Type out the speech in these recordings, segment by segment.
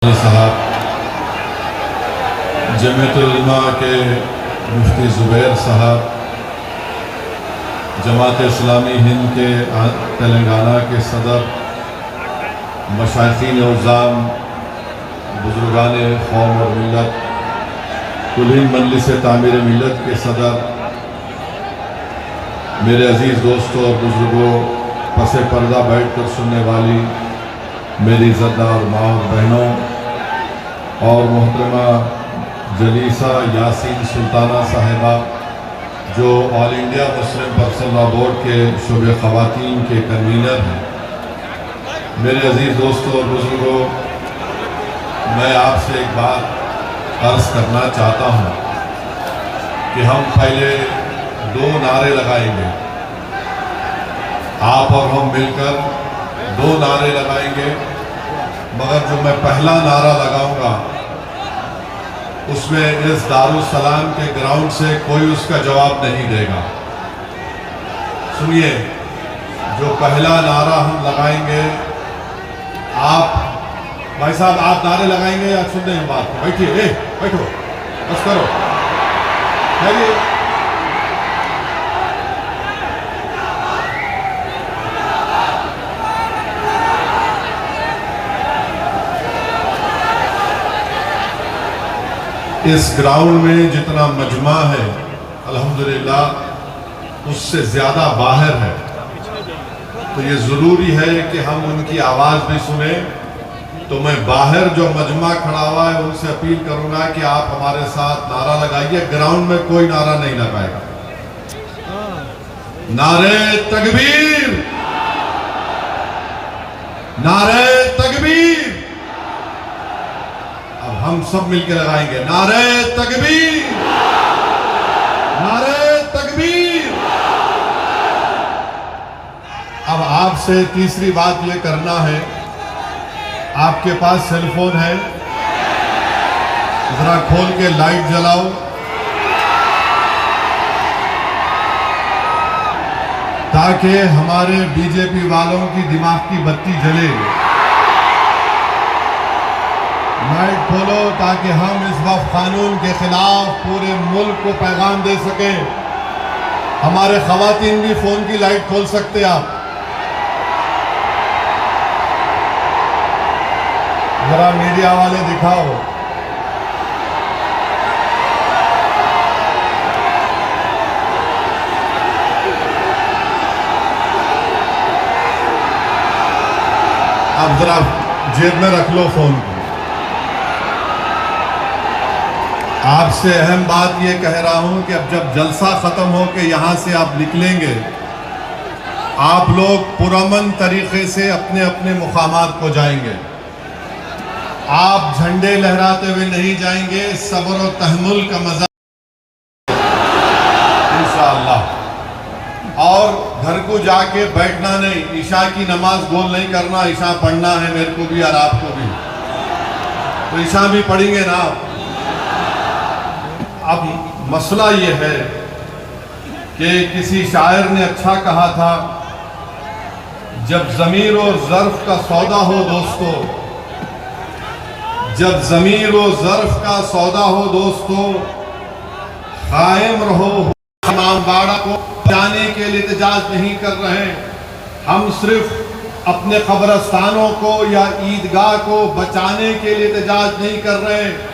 साहब, जमीयतुल उलमा के मुफ्ती ज़ुबैर साहब, जमात इस्लामी हिंद के तेलंगाना के सदर, मशाइखीन उज़्ज़ाम, बुज़ुर्गान कौम और मिल्लत, कुल हिंद मजलिस तामीर मिल्लत के सदर, मेरे अज़ीज़ दोस्तों और बुज़ुर्गों, पसे पर्दा बैठ कर सुनने वाली मेरी इज़्ज़तदार माँ और बहनों और मोहतरमा जलीसा यासीन सुल्ताना साहिबा, जो all India Muslim personal law board के शोबे ख़वातीन के कन्वीनर हैं, मेरे अज़ीज़ दोस्तों और बुज़ुर्गों, मैं आपसे एक बात अर्ज़ करना चाहता हूँ कि हम पहले 2 नारे लगाएंगे। आप और हम मिलकर 2 नारे लगाएंगे, मगर जो मैं पहला नारा लगाऊंगा उसमें इस दारुस्सलाम के ग्राउंड से कोई उसका जवाब नहीं देगा। सुनिए, जो पहला नारा हम लगाएंगे, आप भाई साहब आप नारे लगाएंगे या सुन रहे हैं बात? बैठिए, बैठो, बस करो, खैरिए। इस ग्राउंड में जितना मजमा है अल्हम्दुलिल्लाह उससे ज़्यादा बाहर है, तो ये ज़रूरी है कि हम उनकी आवाज़ भी सुने। तो मैं बाहर जो मजमा खड़ा हुआ है उनसे अपील करूंगा कि आप हमारे साथ नारा लगाइए। ग्राउंड में कोई नारा नहीं लगाएगा। नारे तकबीर, नारे तकबीर। अब हम सब मिलकर लगाएंगे नारे तकबीर, नारे तकबीर। अब आपसे तीसरी बात यह करना है, आपके पास सेलफोन है, जरा खोल के लाइट जलाओ। ताकि हमारे बीजेपी वालों की दिमाग की बत्ती जले। लाइट खोलो ताकि हम इस वक्त कानून के खिलाफ पूरे मुल्क को पैगाम दे सकें। हमारे खवातीन भी फोन की लाइट खोल सकते आप। जरा मीडिया वाले दिखाओ। अब जरा जेब में रख लो फोन को। आपसे अहम बात ये कह रहा हूं कि अब जब जलसा खत्म हो के यहां से आप निकलेंगे, आप लोग पुरअमन तरीके से अपने अपने मुकामात को जाएंगे। आप झंडे लहराते हुए नहीं जाएंगे। सब्र और तहम्मुल का मजा इंशाअल्लाह। और घर को जाके बैठना नहीं, ईशा की नमाज गोल नहीं करना। ईशा पढ़ना है मेरे को भी और आपको भी, तो ईशा भी पढ़ेंगे ना। अब मसला ये है कि किसी शायर ने अच्छा कहा था, जब ज़मीर और ज़र्फ़ का सौदा हो दोस्तों, जब ज़मीर और ज़र्फ़ का सौदा हो दोस्तों, कायम रहो। इमामबाड़ा को बचाने के लिए एहतजाज नहीं कर रहे। हम सिर्फ अपने कब्रस्तानों को या ईदगाह को बचाने के लिए एहतजाज नहीं कर रहे।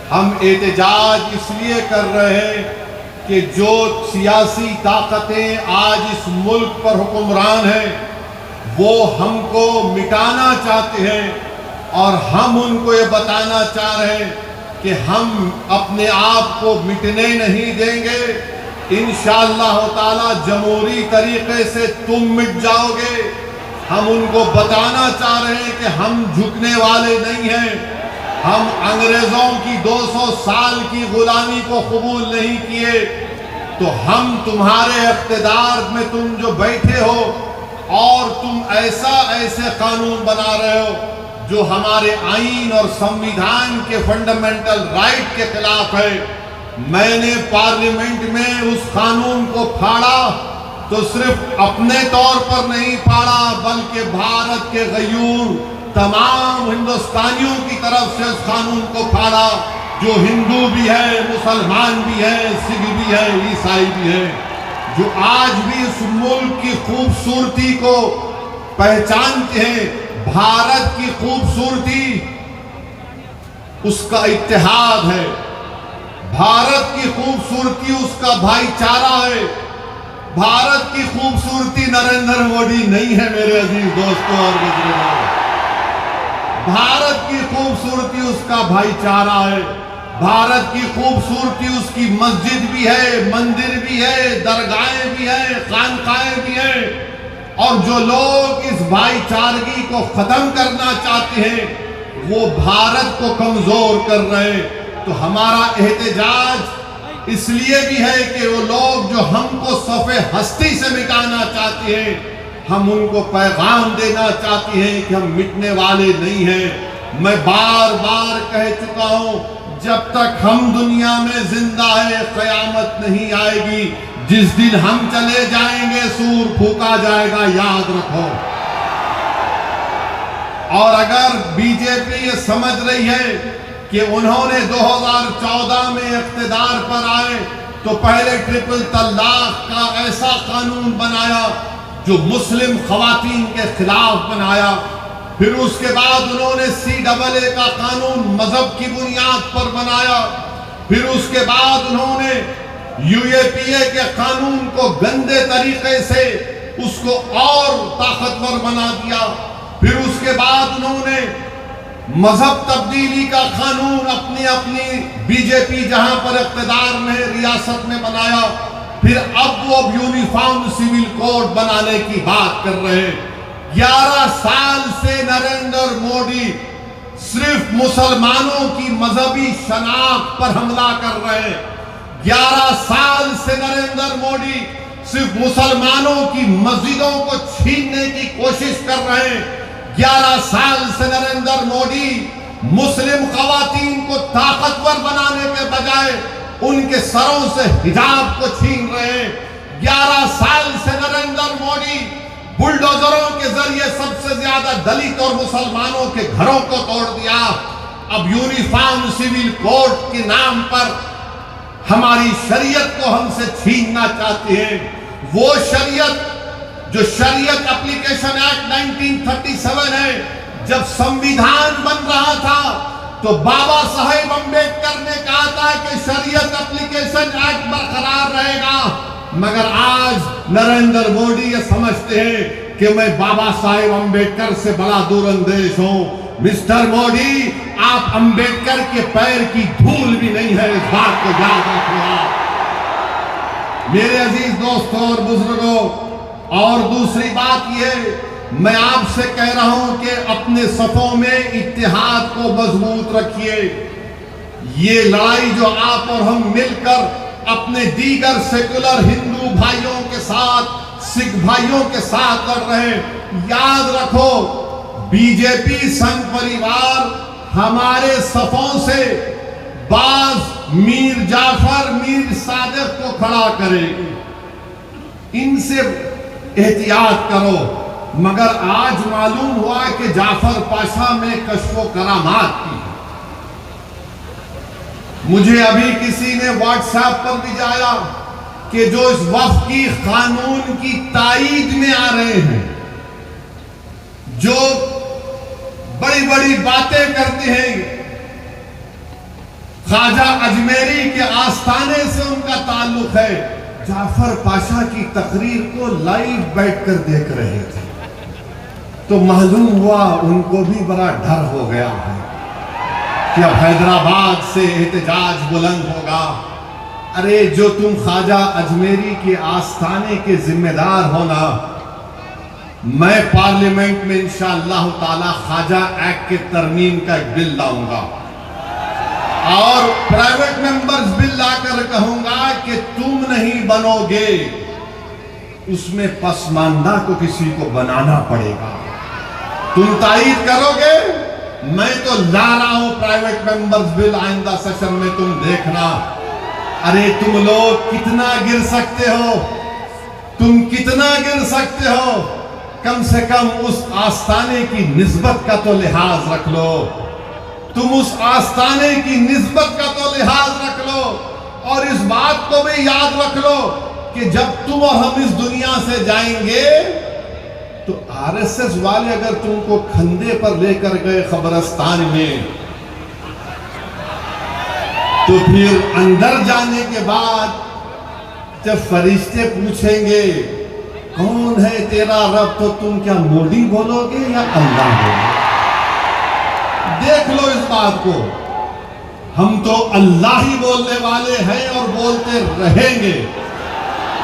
हम एहतजाज इसलिए कर रहे हैं कि जो सियासी ताकतें आज इस मुल्क पर हुक्मरान हैं, वो हमको मिटाना चाहते हैं और हम उनको ये बताना चाह रहे हैं कि हम अपने आप को मिटने नहीं देंगे। इंशाअल्लाह ताला जमहूरी तरीके से तुम मिट जाओगे। हम उनको बताना चाह रहे हैं कि हम झुकने वाले नहीं हैं। हम अंग्रेजों की 200 साल की गुलामी को कबूल नहीं किए। तो हम तुम्हारे इख्तिदार में तुम जो बैठे हो और तुम ऐसे कानून बना रहे हो जो हमारे आईन और संविधान के फंडामेंटल राइट के खिलाफ है। मैंने पार्लियामेंट में उस कानून को फाड़ा, तो सिर्फ अपने तौर पर नहीं फाड़ा, बल्कि भारत के गयूर तमाम हिंदुस्तानियों की तरफ से उस कानून को फाड़ा, जो हिंदू भी है, मुसलमान भी है, सिख भी है, ईसाई भी है, जो आज भी इस मुल्क की खूबसूरती को पहचानते हैं। भारत की खूबसूरती उसका इत्तेहाद है, भारत की खूबसूरती उसका भाईचारा है। भारत की खूबसूरती नरेंद्र मोदी नहीं है मेरे अजीज दोस्तों और बुजुर्गों। भारत की खूबसूरती उसका भाईचारा है। भारत की खूबसूरती उसकी मस्जिद भी है, मंदिर भी है, दरगाहें भी है, खानकाएं भी है। और जो लोग इस भाईचारगी को खत्म करना चाहते हैं वो भारत को कमजोर कर रहे हैं। तो हमारा एहतजाज इसलिए भी है कि वो लोग जो हमको सफ़े हस्ती से मिटाना चाहते हैं, हम उनको पैगाम देना चाहते हैं कि हम मिटने वाले नहीं हैं। मैं बार बार कह चुका हूं, जब तक हम दुनिया में जिंदा है कयामत नहीं आएगी। जिस दिन हम चले जाएंगे सूर फूका जाएगा, याद रखो। और अगर बीजेपी ये समझ रही है कि उन्होंने 2014 में इख्तिदार पर आए तो पहले ट्रिपल तलाक का ऐसा कानून बनाया जो मुस्लिम खवातीन के खिलाफ बनाया, फिर उसके बाद उन्होंने CAA का कानून मजहब की बुनियाद पर बनाया, फिर उसके बाद उन्होंने UAPA के कानून को गंदे तरीके से उसको और ताकतवर बना दिया, फिर उसके बाद उन्होंने मजहब तब्दीली का कानून अपनी बीजेपी जहां पर इख्तिदार में रियासत में बनाया, फिर अब वो यूनिफॉर्म सिविल कोड बनाने की बात कर रहे हैं। 11 साल से नरेंद्र मोदी सिर्फ मुसलमानों की मजहबी शनाख्त पर हमला कर रहे हैं। 11 साल से नरेंद्र मोदी सिर्फ मुसलमानों की मस्जिदों को छीनने की कोशिश कर रहे हैं। 11 साल से नरेंद्र मोदी मुस्लिम खवातीन को ताकतवर बनाने के बजाय उनके सरों से हिजाब को छीन रहे हैं। 11 साल से नरेंद्र मोदी बुलडोजरों के जरिए सबसे ज्यादा दलित और मुसलमानों के घरों को तोड़ दिया। अब यूनिफॉर्म सिविल कोड के नाम पर हमारी शरीयत को हमसे छीनना चाहते हैं। वो शरीयत जो शरीयत एप्लीकेशन एक्ट 1937 है, जब संविधान बन रहा था तो बाबा साहेब अम्बेडकर ने कहा था कि शरीयत एप्लीकेशन एक्ट बरकरार रहेगा, मगर आज नरेंद्र मोदी ये समझते हैं कि मैं बाबा साहेब अम्बेडकर से बड़ा दूरंदेश हूं। मिस्टर मोदी, आप अम्बेडकर के पैर की धूल भी नहीं है, इस बात को याद रखिए मेरे अजीज दोस्तों और बुजुर्गों। और दूसरी बात यह, मैं आपसे कह रहा हूं कि अपने सफों में इत्तेहाद को मजबूत रखिए। ये लड़ाई जो आप और हम मिलकर अपने दीगर सेकुलर हिंदू भाइयों के साथ, सिख भाइयों के साथ लड़ रहे हैं, याद रखो बीजेपी संघ परिवार हमारे सफों से बाज मीर जाफर, मीर सादिक को खड़ा करेगी। इनसे एहतियात करो। मगर आज मालूम हुआ कि जाफर पाशा में कश्फो करामात की। मुझे अभी किसी ने व्हाट्सएप पर भिजाया कि जो इस वफ्की कानून की ताईद में आ रहे हैं, जो बड़ी बड़ी बातें करते हैं, ख्वाजा अजमेरी के आस्थाने से उनका ताल्लुक है, जाफर पाशा की तकरीर को लाइव बैठकर देख रहे थे, तो मालूम हुआ उनको भी बड़ा डर हो गया है कि अब हैदराबाद से एहतजाज बुलंद होगा। अरे जो तुम ख्वाजा अजमेरी के आस्थाने के जिम्मेदार हो ना, मैं पार्लियामेंट में इंशाअल्लाह ताला ख्वाजा एक्ट के तरमीम का एक बिल लाऊंगा और प्राइवेट मेंबर्स बिल लाकर कहूंगा कि तुम नहीं बनोगे, उसमें पसमानदा को किसी को बनाना पड़ेगा। तुम तायीद करोगे, मैं तो ला रहा हूं प्राइवेट मेंबर्स बिल आइंदा सेशन में, तुम देखना। अरे तुम लोग कितना गिर सकते हो, तुम कितना गिर सकते हो। कम से कम उस आस्ताने की निस्बत का तो लिहाज रख लो। तुम उस आस्ताने की निस्बत का तो लिहाज रख लो और इस बात को भी याद रख लो कि जब तुम और हम इस दुनिया से जाएंगे तो आरएसएस वाले अगर तुमको खंदे पर लेकर गए कब्रिस्तान में, तो फिर अंदर जाने के बाद जब फरिश्ते पूछेंगे कौन है तेरा रब, तो तुम क्या मोदी बोलोगे या अल्लाह बोलोगे? देख लो इस बात को। हम तो अल्लाह ही बोलने वाले हैं और बोलते रहेंगे।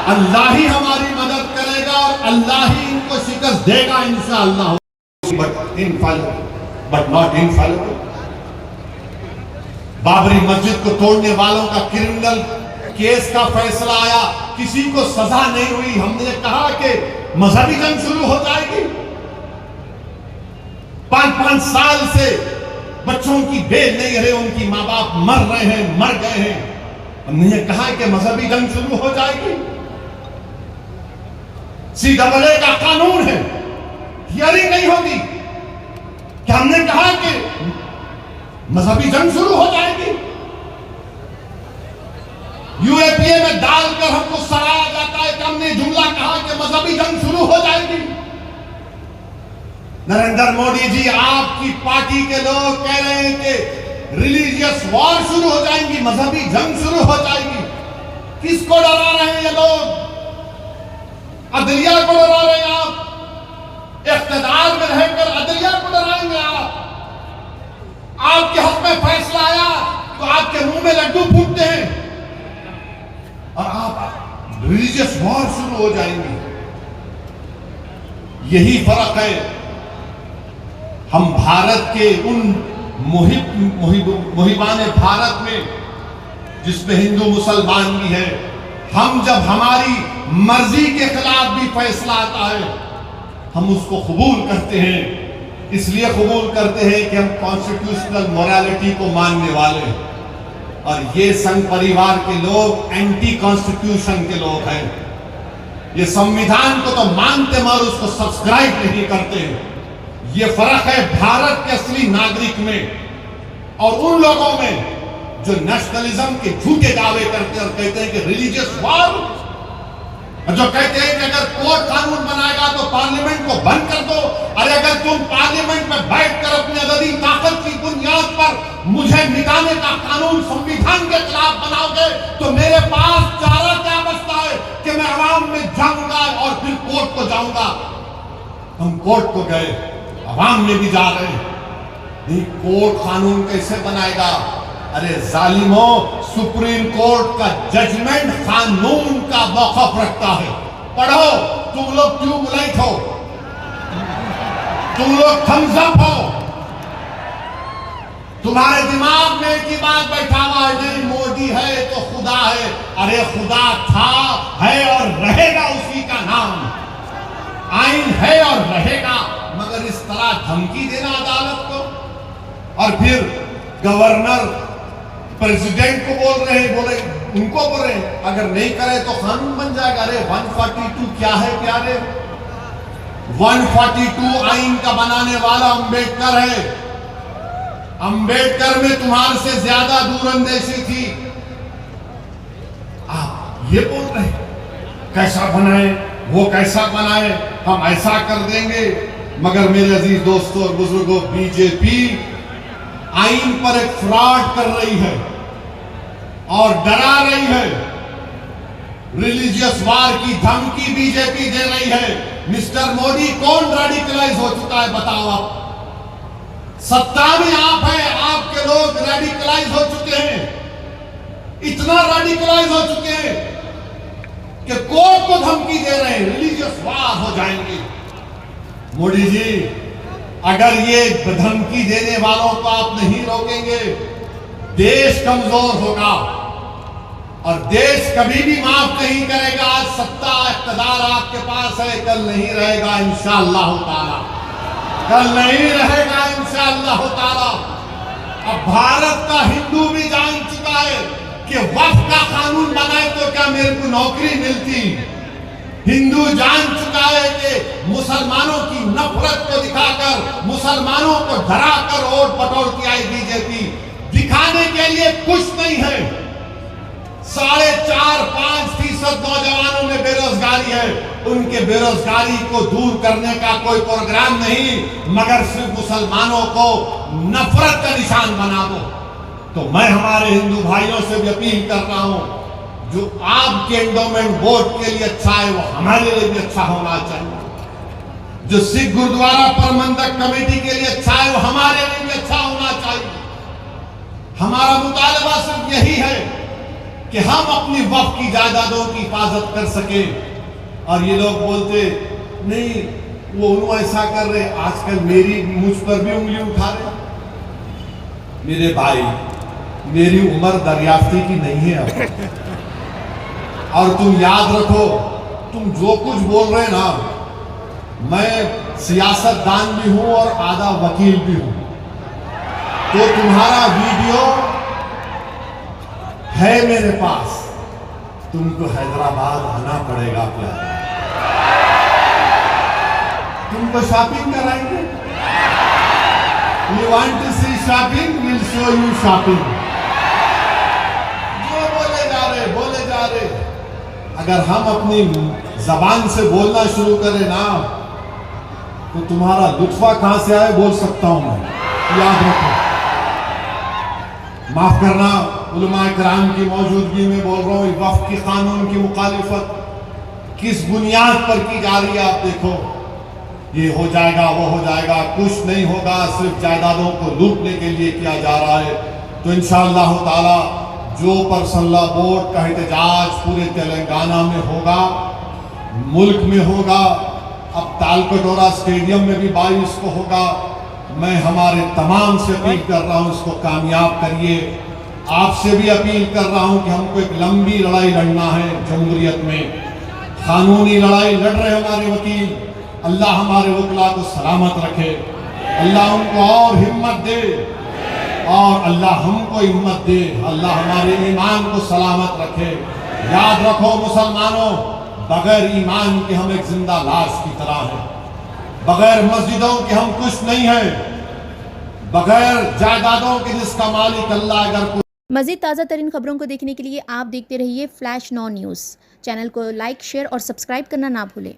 अल्लाह ही हमारी मदद करेगा और अल्लाह ही इनको शिकस्त देगा इंशाअल्लाह। But not Infallible. बाबरी मस्जिद को तोड़ने वालों का क्रिमिनल केस का फैसला आया, किसी को सजा नहीं हुई। हमने कहा कि मजहबी जंग शुरू हो जाएगी। 5-5 साल से बच्चों की बेल नहीं रहे, उनकी माँ बाप मर रहे हैं, मर गए हैं। हमने कहा कि मजहबी जंग शुरू हो जाएगी। CAA का कानून है, हियरिंग नहीं होगी। क्या हमने कहा कि मजहबी जंग शुरू हो जाएगी? UAPA में डालकर हमको सराहा जाता है कि हमने जुमला कहा कि मजहबी जंग शुरू हो जाएगी। नरेंद्र मोदी जी, आपकी पार्टी के लोग कह रहे हैं कि रिलीजियस वॉर शुरू हो जाएंगी, मजहबी जंग शुरू हो जाएगी। किसको डरा रहे हैं ये लोग? अदलिया को डरा रहे हैं आप। इख्तिदार में रहकर अदलिया को डराएंगे आप। आपके हक में फैसला आया तो आपके मुंह में लड्डू फूटते हैं और आप रिलीजियस वॉर शुरू हो जाएंगे। यही फर्क है। हम भारत के उन मुहिबान भारत में जिसमें हिंदू मुसलमान भी है, हम जब हमारी मर्जी के खिलाफ भी फैसला आता है हम उसको कबूल करते हैं। इसलिए कबूल करते हैं कि हम कॉन्स्टिट्यूशनल मोरालिटी को मानने वाले हैं और ये संघ परिवार के लोग एंटी कॉन्स्टिट्यूशन के लोग हैं। ये संविधान को तो मानते मगर उसको सब्सक्राइब नहीं करते। ये फर्क है भारत के असली नागरिक में और उन लोगों में जो नेशनलिज्म के झूठे दावे करते हैं और कहते हैं कि रिलीजियस वॉर, जो कहते हैं कि अगर कोर्ट कानून बनाएगा तो पार्लियामेंट को बंद कर दो। अरे अगर तुम पार्लियामेंट में बैठकर अपनी अददी ताकत की बुनियाद पर मुझे मिटाने का कानून संविधान के खिलाफ बनाओगे तो मेरे पास चारा क्या बचता है कि मैं आवाम में जाऊंगा और फिर कोर्ट को जाऊंगा। हम कोर्ट को गए, आवाम में भी जा रहे हैं। नहीं, कोर्ट कानून कैसे बनाएगा? अरे जालिमों, सुप्रीम कोर्ट का जजमेंट कानून का मौकफ रखता है। पढ़ो, तुम लोग ट्यूबलाइट हो, तुम लोग थम्स अप हो। तुम्हारे दिमाग में एक ही बात बैठा हुआ है, नहीं मोदी है तो खुदा है। अरे खुदा था, है और रहेगा उसी का नाम। आइन है और रहेगा, मगर इस तरह धमकी देना अदालत को। और फिर गवर्नर प्रेसिडेंट को बोल रहे हैं, उनको बोल रहे हैं अगर नहीं करे तो कानून बन जाएगा। अरे 142 क्या है प्यारे? 142 आइन का बनाने वाला अंबेडकर है। अंबेडकर में तुम्हारे से ज्यादा दूरंदेशी थी। आप ये बोल रहे हैं कैसा बनाए, वो कैसा बनाए, हम ऐसा कर देंगे। मगर मेरे अजीज दोस्तों और बुजुर्गों, बीजेपी आइन पर एक फ्रॉड कर रही है और डरा रही है। रिलीजियस वार की धमकी बीजेपी दे रही है। मिस्टर मोदी, कौन रेडिकलाइज हो चुका है बताओ आप? सत्ता में आप हैं, आपके लोग रेडिकलाइज हो चुके हैं। इतना रेडिकलाइज हो चुके हैं कि कोर्ट को धमकी दे रहे हैं, रिलीजियस वार हो जाएंगे। मोदी जी, अगर ये धमकी देने वालों को आप नहीं रोकेंगे, देश कमजोर होगा और देश कभी भी माफ नहीं करेगा। आज सत्ता इख्तिदार आपके पास है, कल नहीं रहेगा इंशाअल्लाह ताला, कल नहीं रहेगा इंशाअल्लाह ताला। अब भारत का हिंदू भी जान चुका है कि वक्फ का कानून बनाए तो क्या मेरे को नौकरी मिलती? हिंदू जान चुका है कि मुसलमानों की नफरत को दिखाकर, मुसलमानों को डराकर वोट बटोरती आई बीजेपी। दिखाने के लिए कुछ नहीं है। 4.5-5% नौजवानों में बेरोजगारी है। उनके बेरोजगारी को दूर करने का कोई प्रोग्राम नहीं, मगर सिर्फ मुसलमानों को नफरत का निशान बना दो। तो मैं हमारे हिंदू भाइयों से भी अपील कर रहा हूं, जो आपके एंडोमेंट बोर्ड के लिए अच्छा है वो हमारे लिए भी अच्छा होना चाहिए। जो सिख गुरुद्वारा प्रबंधक कमेटी के लिए अच्छा है वो हमारे लिए भी अच्छा होना चाहिए। हमारा मुतालबा सिर्फ यही है कि हम अपनी वक्फ की जायदादों की हिफाजत कर सके। और ये लोग बोलते नहीं वो ऐसा कर रहे, आजकल मेरी मुझ पर भी उंगली उठा रहे। मेरे भाई, मेरी उम्र दरियाफ्ती की नहीं है अब। और तुम याद रखो, तुम जो कुछ बोल रहे ना, मैं सियासतदान भी हूं और आधा वकील भी हूं। तो तुम्हारा वीडियो है मेरे पास, तुमको हैदराबाद आना पड़ेगा प्यार। तुमको शॉपिंग कराएंगे। You want to see shopping? We'll show you shopping. जो बोले जा रहे। अगर हम अपनी जबान से बोलना शुरू करें ना, तो तुम्हारा लुत्फा कहां से आए बोल सकता हूं मैं, याद रखो। माफ करना, उलमा इकराम की मौजूदगी में बोल रहा हूं। वक्फ की कानून की मुखालिफत किस बुनियाद पर की जा रही है आप देखो। ये हो जाएगा, वो हो जाएगा, कुछ नहीं होगा, सिर्फ जायदादों को लूटने के लिए किया जा रहा है। तो इंशाअल्लाह ताला जो पर्सनल लॉ बोर्ड का एहतजाज पूरे तेलंगाना में होगा, मुल्क में होगा, अब तालकटोरा स्टेडियम में भी 22 को होगा। मैं हमारे तमाम से अपील कर रहा हूं, इसको कामयाब करिए। आपसे भी अपील कर रहा हूं कि हमको एक लंबी लड़ाई लड़ना है जमहूरियत में। कानूनी लड़ाई लड़ रहे हमारे वकील, अल्लाह हमारे वकला को सलामत रखे, अल्लाह उनको और हिम्मत दे, और अल्लाह हमको हिम्मत दे, अल्लाह हमारे ईमान को सलामत रखे। याद रखो मुसलमानों, बगैर ईमान के हम एक जिंदा लाश की तरह हैं। बगैर मस्जिदों के हम कुछ नहीं है, बगैर जायदादों के जिसका मालिक अल्लाह। अगर मज़ीद ताज़ा तरीन खबरों को देखने के लिए आप देखते रहिए फ्लैश 9 न्यूज़। चैनल को लाइक, शेयर और सब्सक्राइब करना ना भूलें।